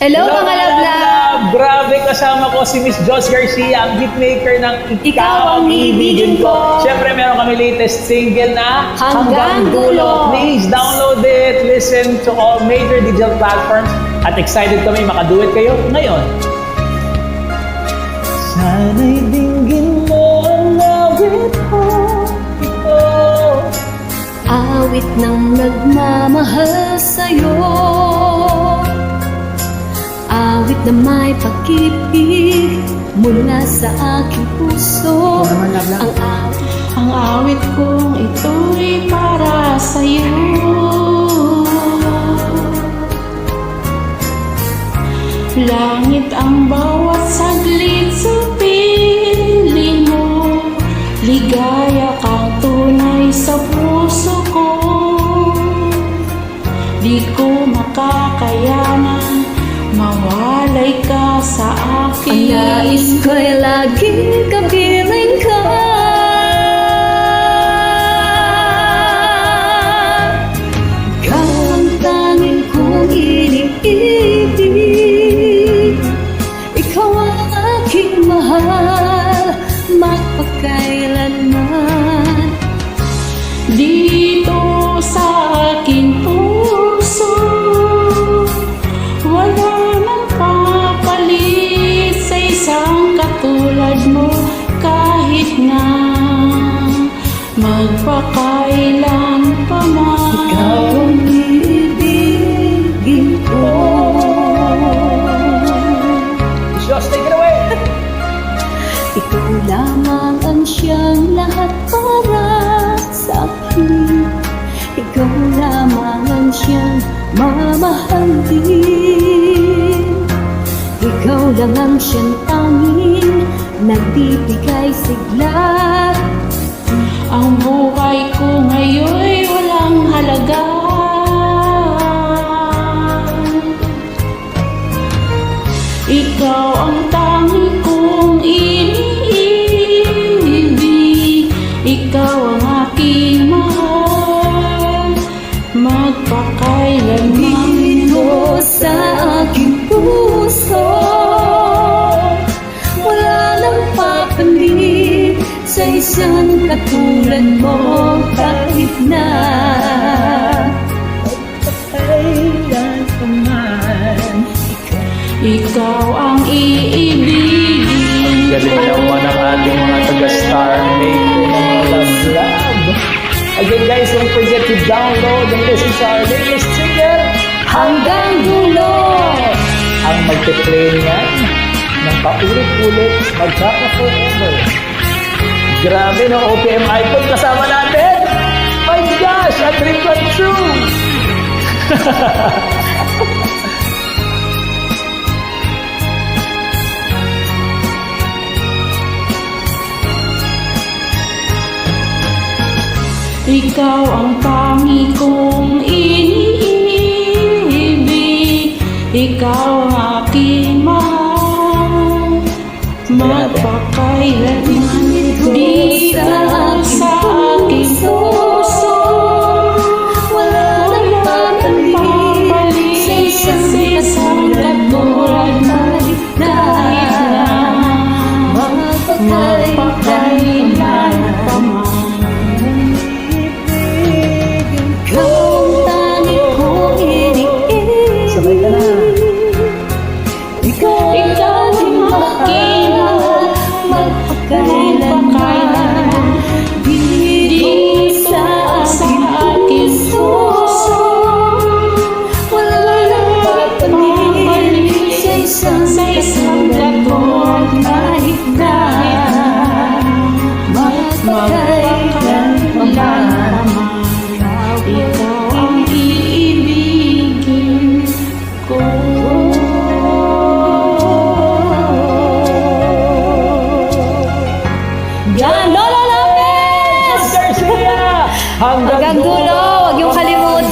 Hello mga love-love! Grabe, kasama ko si Miss Joss Garcia, ang hitmaker ng Ikaw ang Ibigin Ko. Siyempre, meron kami latest single na Hanggang Dulo. Please download it, listen to all major digital platforms, at excited kami makaduet kayo ngayon. Sana'y dinggin mo ang awit ko, ito. Awit ng nagmamahal sa'yo, awit na may pag-ibig mula sa aking puso. Ang awit kong ito'y para sa'yo. Langit ang bawat saglit sa piling mo, ligaya kang tunay sa puso ko. Di ko makakayanan mawalay ka sa akin. Ang nais ko'y laging kapiling ka. Ikaw ang tanging kong iniibig. Ikaw ang aking mahal, magpakailanman. Dito sa aking puso, wala nang papalit sa isang katulad mo, kahit na magpakailan pa man. Ikaw ang ibigin ko. Miss Joss, take it away! Ikaw lamang ang siyang lahat para sa akin. Ikaw lamang ang siyang mamahalin. Ikaw lang ang siyang tanging nagbibigay sigla. Ang buhay ko ngayon'y walang halaga. Ikaw ang tanging kong iniibig. Ikaw ang aking mahal, magpakailanman. Dito sa aking puso, wala nang papalit sa isang katulad mo, kahit na Kailan pa man. Ikaw ang iibigin Galing naman ang ating mga taga-star maker ng mga love. Again guys, don't forget to download and listen to our latest single, Hanggang Dulo. ang magpe-play niyan ng paulit-ulit, magkaka-forever. Grabe no, OPM icon kasama natin. My gosh, a dream come true. Ikaw ang tangi kong iniibig. Ikaw ang aking mahal, magpakailanman. Dito sa aking puso, Wala nang papalit sa isang katulad mo, kahit na magpakailan pa man. Ikaw ang tanging kong iniibig. Sabay ka na. Ikaw Ikaw ang aking mahal, magpakailanman. Dito sa aking puso, wala nang papalit sa isang katulad, kahit na magpakailanman. Ikaw ang iibigin ko. Yan, Lola Lopez! Garcia! Hanggang Hanggang dulo!